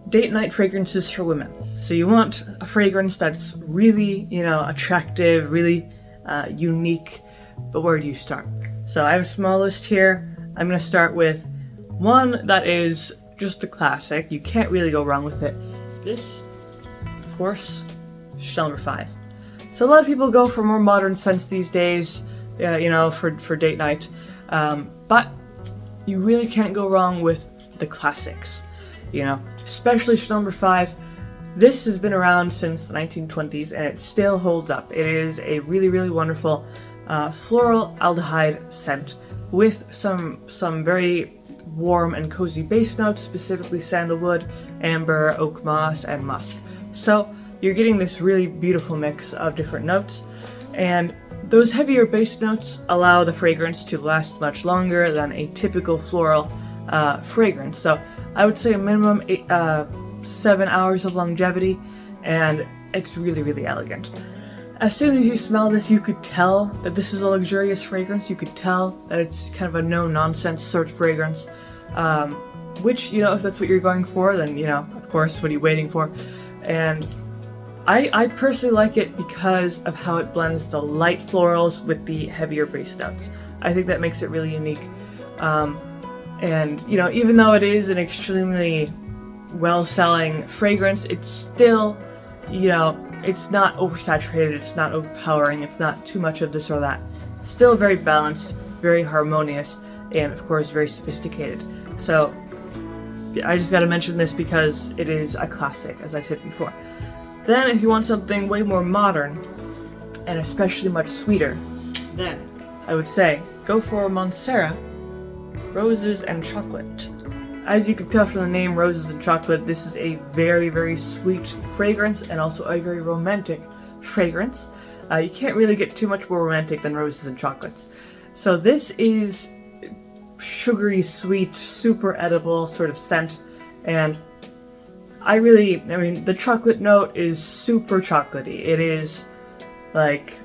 date night fragrances for women. So you want a fragrance that's really, attractive, really unique, but where do you start? So I have a small list here. I'm going to start with one that is just the classic. You can't really go wrong with it. This, of course, Chanel No. 5. So a lot of people go for more modern scents these days, for date night, but you really can't go wrong with the classics, especially Chanel No. 5. This has been around since the 1920s and it still holds up. It is a really, really wonderful floral aldehyde scent with some very warm and cozy base notes, specifically sandalwood, amber, oak moss, and musk. So you're getting this really beautiful mix of different notes, and those heavier base notes allow the fragrance to last much longer than a typical floral fragrance. So I would say a minimum 7 hours of longevity, and it's really, really elegant. As soon as you smell this, you could tell that this is a luxurious fragrance. You could tell that it's kind of a no-nonsense sort of fragrance, which, if that's what you're going for, then, of course, what are you waiting for? And I personally like it because of how it blends the light florals with the heavier base notes. I think that makes it really unique. And, even though it is an extremely well-selling fragrance, it's still, it's not oversaturated, it's not overpowering, it's not too much of this or that. Still very balanced, very harmonious, and of course very sophisticated. So I just gotta mention this because it is a classic, as I said before. Then if you want something way more modern, and especially much sweeter, then I would say go for Montserrat Roses and Chocolate. As you can tell from the name, Roses and Chocolate, this is a very, very sweet fragrance and also a very romantic fragrance. You can't really get too much more romantic than Roses and Chocolates. So this is sugary, sweet, super edible sort of scent, and the chocolate note is super chocolatey. It is like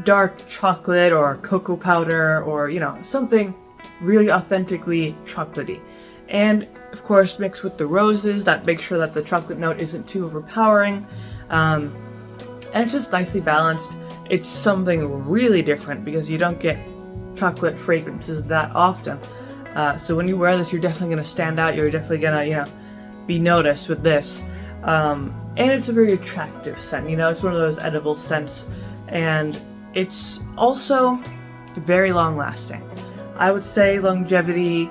dark chocolate or cocoa powder or, something really authentically chocolatey. And of course mixed with the roses that make sure that the chocolate note isn't too overpowering. And it's just nicely balanced. It's something really different because you don't get chocolate fragrances that often. So when you wear this, you're definitely going to stand out. You're definitely going to, be noticed with this. And it's a very attractive scent. It's one of those edible scents. And it's also very long lasting. I would say longevity,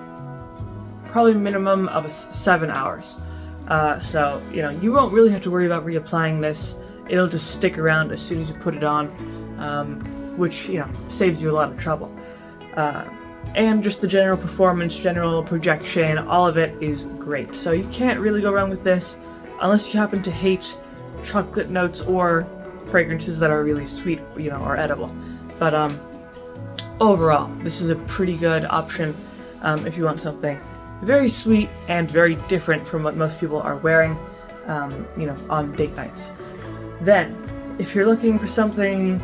probably minimum of 7 hours. So, you won't really have to worry about reapplying this. It'll just stick around as soon as you put it on, which, saves you a lot of trouble. And just the general performance, general projection, all of it is great. So you can't really go wrong with this unless you happen to hate chocolate notes or fragrances that are really sweet, or edible. But overall, this is a pretty good option if you want something very sweet and very different from what most people are wearing, on date nights. Then, if you're looking for something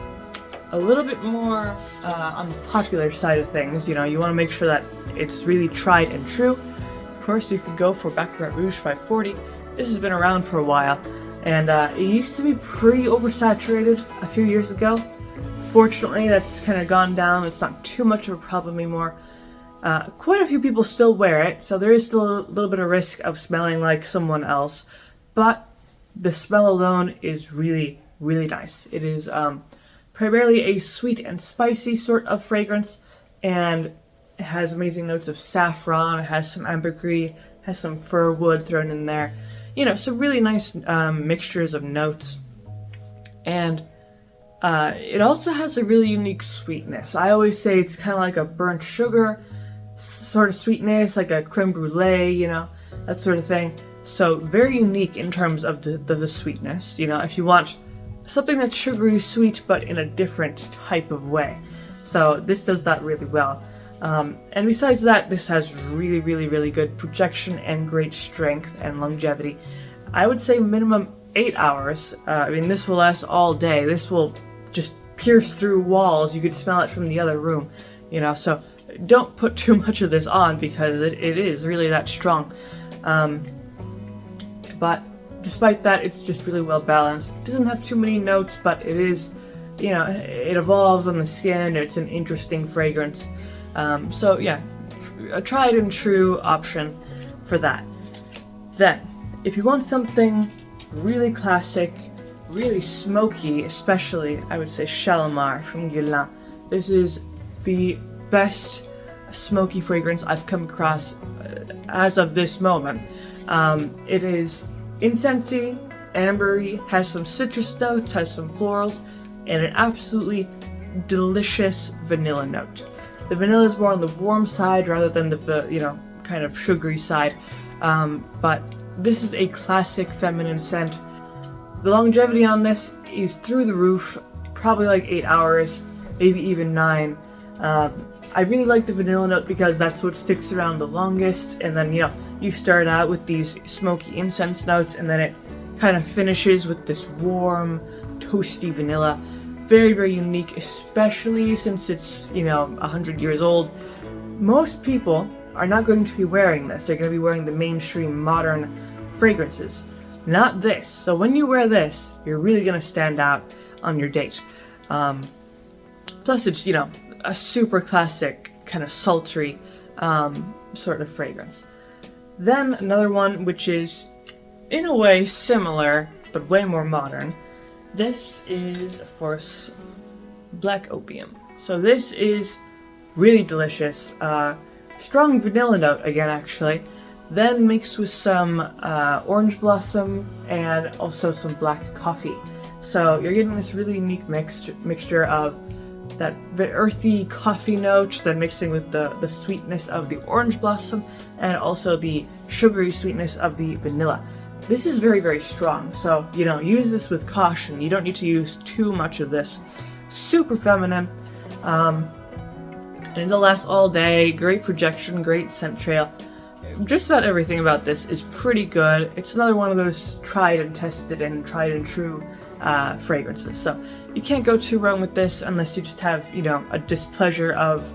a little bit more on the popular side of things, you want to make sure that it's really tried and true. Of course, you could go for Burberry Rouge 540. This has been around for a while, and it used to be pretty oversaturated a few years ago. Fortunately, that's kind of gone down. It's not too much of a problem anymore. Quite a few people still wear it, so there is still a little bit of risk of smelling like someone else, but the smell alone is really, really nice. It is primarily a sweet and spicy sort of fragrance, and it has amazing notes of saffron, it has some ambergris, has some fir wood thrown in there. Some really nice mixtures of notes. And it also has a really unique sweetness. I always say it's kind of like a burnt sugar sort of sweetness, like a creme brulee, that sort of thing. So very unique in terms of the sweetness. If you want something that's sugary sweet but in a different type of way. So this does that really well. And besides that, this has really, really, really good projection and great strength and longevity. I would say minimum 8 hours. This will last all day. This will just pierce through walls. You could smell it from the other room, so don't put too much of this on because it is really that strong. but despite that, it's just really well balanced. It doesn't have too many notes, but it is, you know, it evolves on the skin. It's an interesting fragrance. So yeah, a tried and true option for that. Then, if you want something really classic, really smoky, especially, I would say Shalomar from Guerlain. This is the best smoky fragrance I've come across as of this moment. It is incensey, ambery, has some citrus notes, has some florals, and an absolutely delicious vanilla note. The vanilla is more on the warm side rather than the you know, kind of sugary side, but this is a classic feminine scent. The longevity on this is through the roof, probably like 8 hours, maybe even 9. I really like the vanilla note because that's what sticks around the longest, and then, you know, you start out with these smoky incense notes, and then it kind of finishes with this warm, toasty vanilla. Very, very unique, especially since it's, you know, 100 years old. Most people are not going to be wearing this. They're going to be wearing the mainstream modern fragrances. Not this. So when you wear this, you're really going to stand out on your date. Plus it's, you know, a super classic, kind of sultry sort of fragrance. Then another one which is, in a way, similar, but way more modern. This is, of course, Black Opium. So this is really delicious. Strong vanilla note again, actually. Then mixed with some orange blossom and also some black coffee. So you're getting this really unique mixture of that earthy coffee note, then mixing with the sweetness of the orange blossom and also the sugary sweetness of the vanilla. This is very, very strong, so, you know, use this with caution. You don't need to use too much of this. Super feminine, and it'll last all day. Great projection, great scent trail. Just about everything about this is pretty good. It's another one of those tried and tested and tried and true fragrances. So you can't go too wrong with this unless you just have, you know, a displeasure of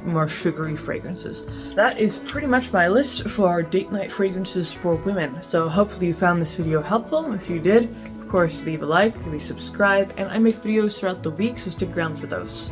more sugary fragrances. That is pretty much my list for date night fragrances for women. So hopefully you found this video helpful. If you did, of course, leave a like, maybe subscribe, and I make videos throughout the week, so stick around for those.